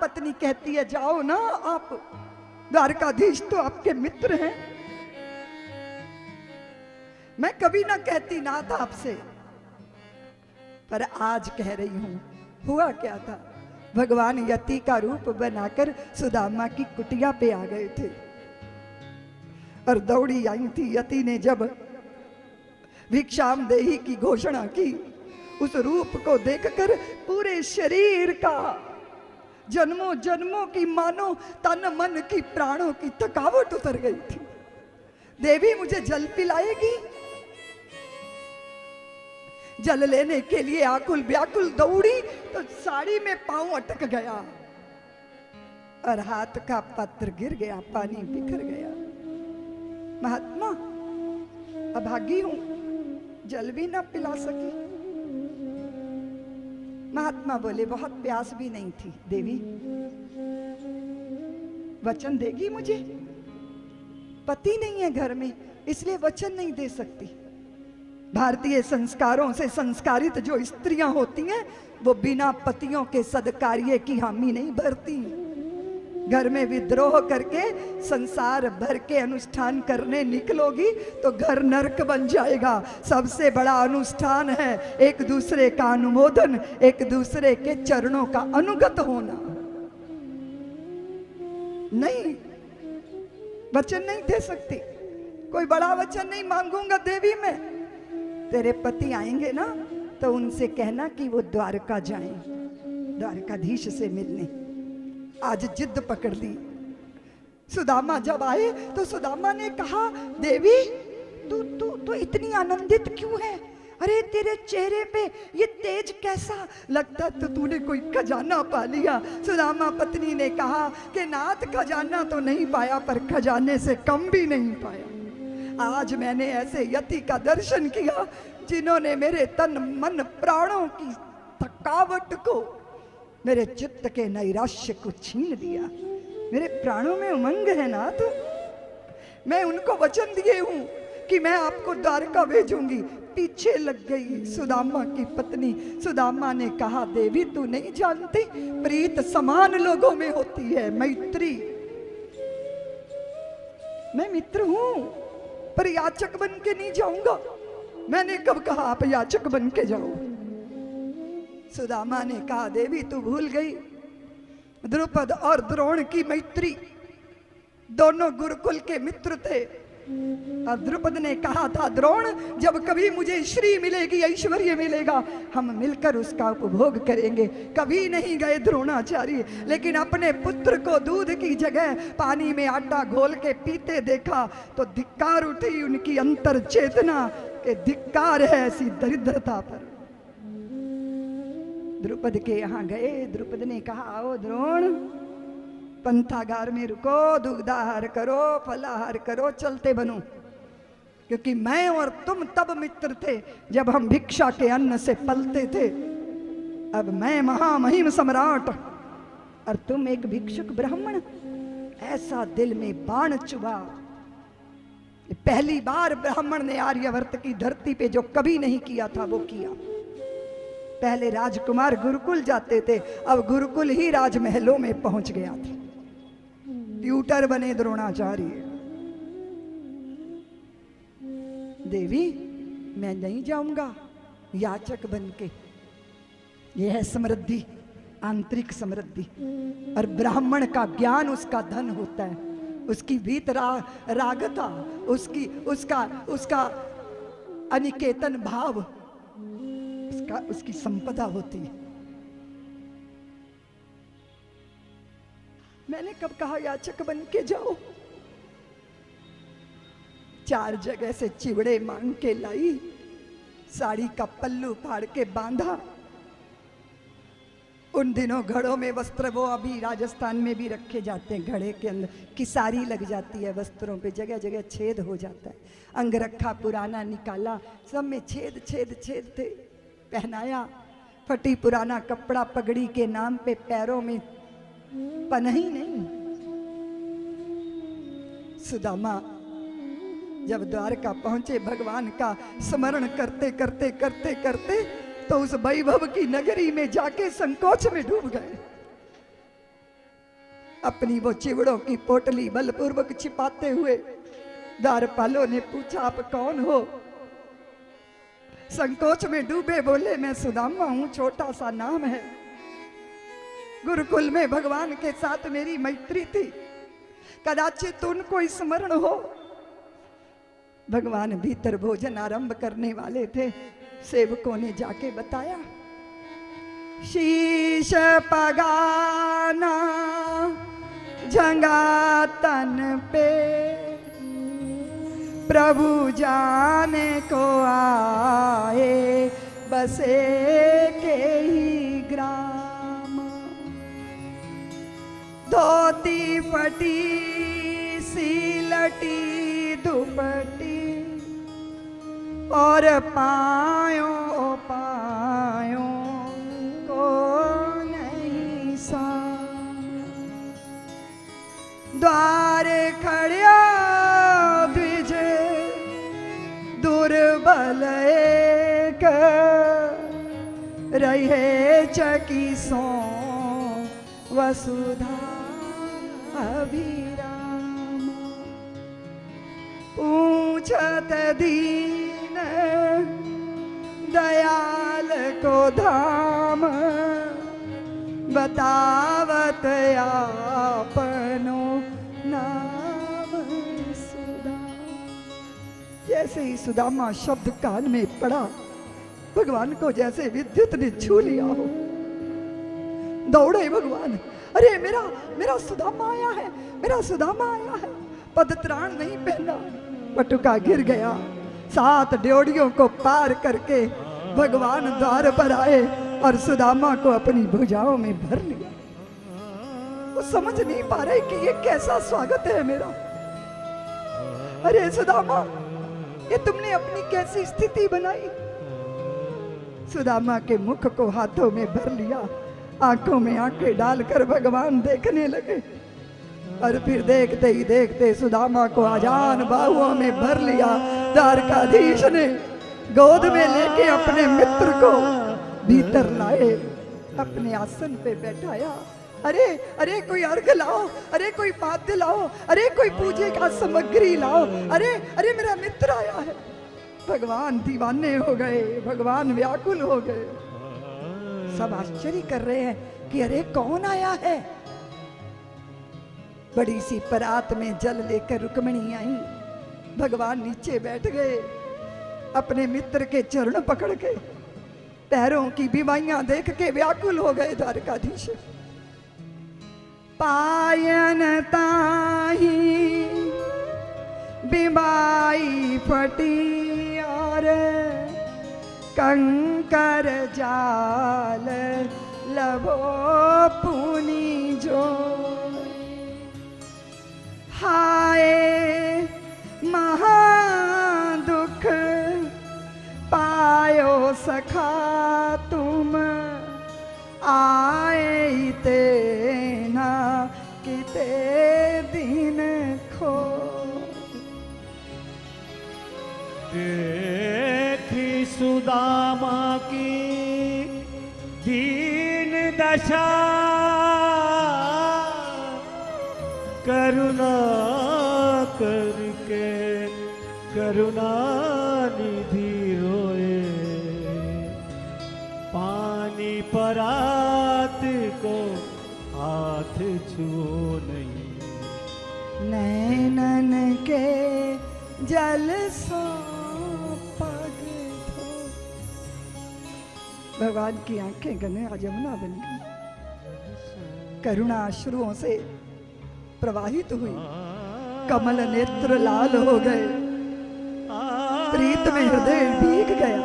पत्नी कहती है जाओ ना आप, द्वारकाधीश तो आपके मित्र हैं। मैं कभी ना कहती नाथ आपसे, पर आज कह रही हूं। हुआ क्या था, भगवान यति का रूप बनाकर सुदामा की कुटिया पे आ गए थे और दौड़ी आई थी। यति ने जब भिक्षाम देही की घोषणा की, उस रूप को देखकर पूरे शरीर का जन्मों जन्मों की मानो तन मन की प्राणों की थकावट उतर गई थी। देवी मुझे जल पिलाएगी? जल लेने के लिए आकुल व्याकुल दौड़ी तो साड़ी में पांव अटक गया और हाथ का पत्र गिर गया, पानी बिखर गया। महात्मा अभागी हूं, जल भी ना पिला सकी। महात्मा बोले बहुत प्यास भी नहीं थी। देवी वचन देगी मुझे? पति नहीं है घर में, इसलिए वचन नहीं दे सकती। भारतीय संस्कारों से संस्कारित जो स्त्रियां होती हैं वो बिना पतियों के सदकार्य की हामी नहीं भरती। घर में विद्रोह करके संसार भर के अनुष्ठान करने निकलोगी तो घर नरक बन जाएगा। सबसे बड़ा अनुष्ठान है एक दूसरे का अनुमोदन, एक दूसरे के चरणों का अनुगत होना। नहीं, वचन नहीं दे सकती, कोई बड़ा वचन नहीं मांगूंगा देवी मैं। तेरे पति आएंगे ना तो उनसे कहना कि वो द्वारका जाएं, द्वारकाधीश से मिलने। आज जिद पकड़ ली। सुदामा जब आए तो सुदामा ने कहा देवी तू इतनी आनंदित क्यों है? अरे तेरे चेहरे पे ये तेज कैसा लगता, तो तूने कोई खजाना पा लिया। सुदामा पत्नी ने कहा कि नाथ खजाना तो नहीं पाया पर खजाने से कम भी नहीं पाया। आज मैंने ऐसे यति का दर्शन किया जिन्होंने मेरे तन मन प्राणों की थकावट को, मेरे चित्त के नैराश्य को छीन दिया। मेरे प्राणों में उमंग है नाथ। मैं उनको वचन दिए हूं कि मैं आपको द्वारका भेजूंगी। पीछे लग गई सुदामा की पत्नी। सुदामा ने कहा देवी तू नहीं जानती, प्रीत समान लोगों में होती है, मैत्री। मैं मित्र हूं पर याचक बन के नहीं जाऊंगा। मैंने कब कहा आप याचक बन के जाओ? सुदामा ने कहा देवी तू भूल गई, द्रुपद और द्रोण की मैत्री, दोनों गुरुकुल के मित्र थे। और द्रुपद ने कहा था द्रोण जब कभी मुझे श्री मिलेगी, ऐश्वर्य मिलेगा, हम मिलकर उसका उपभोग करेंगे। कभी नहीं गए द्रोणाचार्य, लेकिन अपने पुत्र को दूध की जगह पानी में आटा घोल के पीते देखा तो धिक्कार उठी उनकी अंतर चेतना के धिक्कार है ऐसी दरिद्रता पर। द्रुपद के यहाँ गए। द्रुपद ने कहा आओ द्रोण, पंथागार में रुको, दुग्धाहार करो, फलाहार करो, चलते बनो। क्योंकि मैं और तुम तब मित्र थे जब हम भिक्षा के अन्न से पलते थे। अब मैं महामहिम सम्राट और तुम एक भिक्षुक ब्राह्मण। ऐसा दिल में बाण चुभा। पहली बार ब्राह्मण ने आर्यवर्त की धरती पे जो कभी नहीं किया था वो किया। पहले राजकुमार गुरुकुल जाते थे, अब गुरुकुल ही राजमहलों में पहुंच गया था। ट्यूटर बने द्रोणाचार्य। देवी मैं नहीं जाऊंगा याचक बन के। यह है समृद्धि, आंतरिक समृद्धि। और ब्राह्मण का ज्ञान उसका धन होता है, उसकी भीत रागता, उसका अनिकेतन भाव, उसकी संपदा होती है। मैंने कब कहा याचक बन के जाओ? 4 जगह से चिवड़े मांग के लाई, साड़ी का पल्लू फाड़ के बांधा। उन दिनों घड़ों में वस्त्र, वो अभी राजस्थान में भी रखे जाते हैं, घड़े के अंदर किसारी लग जाती है वस्त्रों पे, जगह जगह छेद हो जाता है। अंगरखा पुराना निकाला, सब में छेद छेद छेद थे। पहनाया फटी पुराना कपड़ा, पगड़ी के नाम पे पैरों में पनही नहीं। सुदामा जब द्वारका पहुंचे, भगवान का स्मरण करते करते करते करते तो उस वैभव की नगरी में जाके संकोच में डूब गए। अपनी वो चिवड़ों की पोटली बलपूर्वक छिपाते हुए द्वारपालों ने पूछा, आप कौन हो? संकोच में डूबे बोले, मैं सुदामा हूं, छोटा सा नाम है। गुरुकुल में भगवान के साथ मेरी मैत्री थी, कदाचित उनको स्मरण हो। भगवान भीतर भोजन आरंभ करने वाले थे, सेवकों ने जाके बताया, शीश पगाना जंगा तन पे, प्रभु जाने को आए बसे के ही ग्राम। धोती फटी सिलटी दुपट्टी और पायों को नहीं साम। द्वारे खड़िया द्विज दुर्बल एक, रहे चकी सो वसुधा अभिराम। पूछत दीन दयाल को धाम, बतावत आपनो नाम सुदामा। जैसे ही सुदामा शब्द कान में पड़ा, भगवान को जैसे विद्युत ने छू लिया हो। दौड़े भगवान, अरे मेरा सुदामा आया है, मेरा सुदामा आया है। पदत्राण नहीं पहना, पटुका गिर गया। 7 ड्योढ़ियों को पार करके भगवान द्वार पर आए और सुदामा को अपनी भुजाओं में भर लिया। वो समझ नहीं पा रहे कि ये कैसा स्वागत है मेरा। अरे सुदामा, ये तुमने अपनी कैसी स्थिति बनाई? सुदामा के मुख को हाथों में भर लिया, आंखों में आंखें डालकर भगवान देखने लगे और फिर देखते ही देखते सुदामा को आजान बाहुओं में भर लिया। द्वारकाधीश ने गोद में लेके अपने मित्र को भीतर लाए, अपने आसन पे बैठाया। अरे अरे कोई अर्घ लाओ, अरे कोई पाद्य लाओ, अरे कोई पूजे का सामग्री लाओ, अरे अरे मेरा मित्र आया है। भगवान दीवाने हो गए, भगवान व्याकुल हो गए। सब आश्चर्य कर रहे हैं कि अरे कौन आया है। बड़ी सी परात में जल लेकर रुक्मिणी आई। भगवान नीचे बैठ गए, अपने मित्र के चरण पकड़ के पैरों की बीमारियां देख के व्याकुल हो गए द्वारकाधीश। पायन ताही बिमाई फटी और कंकर जाल लबो पुनी जो। हाय महादुख पायो सखा तुम, आए तेना किते दिन खो। देखी सुदामा की दीन दशा, करुणा करके करुणा निधि रोए। पानी परात को हाथ छुओ नहीं, नैनन के जल सो पग धो। भगवान की आंखें गंगा जमुना बन गई, करुणा अश्रुओं से प्रवाहित हुई, कमल नेत्र लाल हो गए, प्रीत में हृदय भीग गया।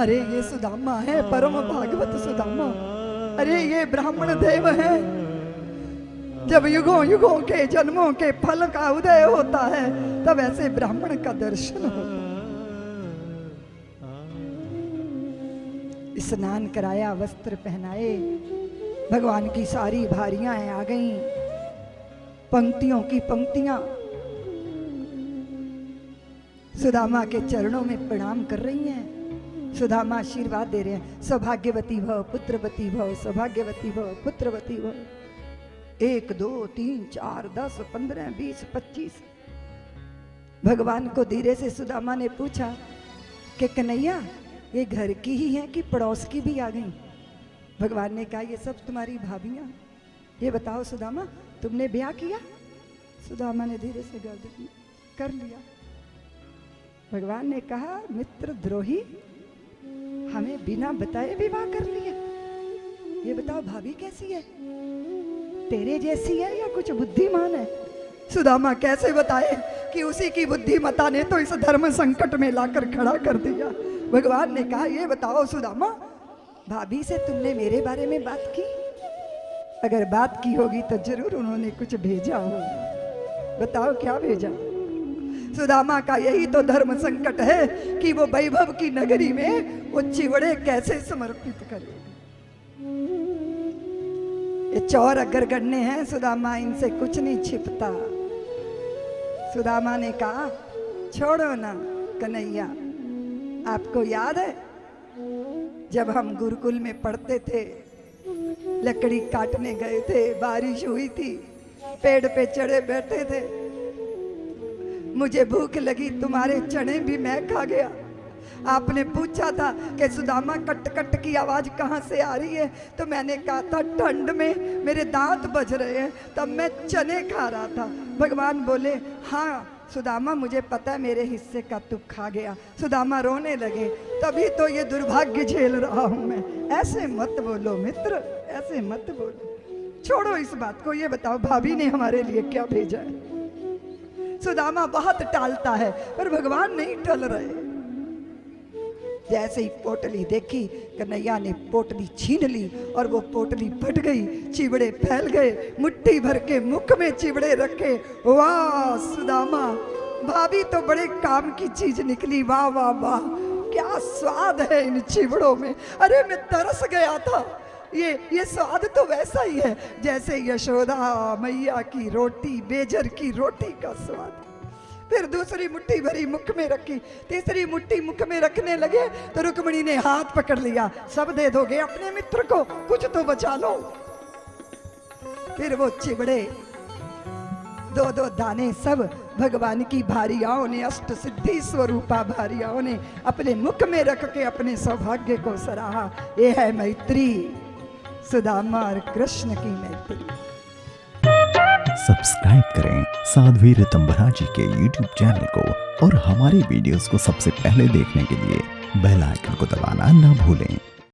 अरे ये सुदामा है, परम भागवत सुदामा। अरे ये ब्राह्मण देव है। जब युगों युगों के जन्मों के फल का उदय होता है, तब ऐसे ब्राह्मण का दर्शन होता है। स्नान कराया, वस्त्र पहनाए, भगवान की सारी भारियां आ गईं, पंक्तियों की पंक्तियां सुदामा के चरणों में प्रणाम कर रही हैं। सुदामा आशीर्वाद दे रहे हैं, सौभाग्यवती भव पुत्रवती भव, सौभाग्यवती भव पुत्रवती भव। 1 2 3 4 10 15 20 25। भगवान को धीरे से सुदामा ने पूछा कि कन्हैया ये घर की ही है कि पड़ोस की भी आ गई? भगवान ने कहा ये सब तुम्हारी भाभियां। ये बताओ सुदामा तुमने ब्याह किया? सुदामा ने धीरे से गर्दन कर लिया। भगवान ने कहा मित्र द्रोही, हमें बिना बताए विवाह कर लिया। ये बताओ भाभी कैसी है, तेरे जैसी है या कुछ बुद्धिमान है? सुदामा कैसे बताए कि उसी की बुद्धिमता ने तो इस धर्म संकट में लाकर खड़ा कर दिया। भगवान ने कहा ये बताओ सुदामा भाभी से तुमने मेरे बारे में बात की? अगर बात की होगी तो जरूर उन्होंने कुछ भेजा होगा। बताओ क्या भेजा? सुदामा का यही तो धर्म संकट है कि वो वैभव की नगरी में वो चिवड़े कैसे समर्पित करे। ये चौर अगर गढ़ने हैं सुदामा, इनसे कुछ नहीं छिपता। सुदामा ने कहा छोड़ो ना कन्हैया, आपको याद है जब हम गुरुकुल में पढ़ते थे, लकड़ी काटने गए थे, बारिश हुई थी, पेड़ पे चढ़े बैठे थे, मुझे भूख लगी, तुम्हारे चने भी मैं खा गया। आपने पूछा था कि सुदामा कट कट की आवाज कहाँ से आ रही है, तो मैंने कहा था ठंड में मेरे दांत बज रहे हैं, तब मैं चने खा रहा था। भगवान बोले हाँ सुदामा मुझे पता है मेरे हिस्से का तू खा गया। सुदामा रोने लगे, तभी तो ये दुर्भाग्य झेल रहा हूं मैं। ऐसे मत बोलो मित्र, ऐसे मत बोलो, छोड़ो इस बात को। ये बताओ भाभी ने हमारे लिए क्या भेजा है? सुदामा बहुत टालता है पर भगवान नहीं टल रहे। जैसे ही पोटली देखी, कन्हैया ने पोटली छीन ली और वो पोटली फट गई, चिवड़े फैल गए, मुट्ठी भर के मुख में चिवड़े रखे। वाह सुदामा, भाभी तो बड़े काम की चीज निकली, वाह वाह वाह, क्या स्वाद है इन चिवड़ों में। अरे मैं तरस गया था। ये स्वाद तो वैसा ही है जैसे यशोदा मैया की रोटी, बेजर की रोटी का स्वाद। फिर दूसरी मुट्ठी भरी मुख में रखी, तीसरी मुट्ठी मुख में रखने लगे तो रुक्मिणी ने हाथ पकड़ लिया, सब दे दोगे अपने मित्र को, कुछ तो बचा लो। फिर वो चिवड़े 2-2 दाने सब भगवान की भारियाओं ने, अष्ट सिद्धि स्वरूपा भारियाओं ने अपने मुख में रख के अपने सौभाग्य को सराहा। ये है मैत्री, सुदामा और कृष्ण की मैत्री। सब्सक्राइब करें साध्वी ऋतंभरा जी के YouTube चैनल को और हमारे वीडियोस को सबसे पहले देखने के लिए बेल आइकन को दबाना ना भूलें।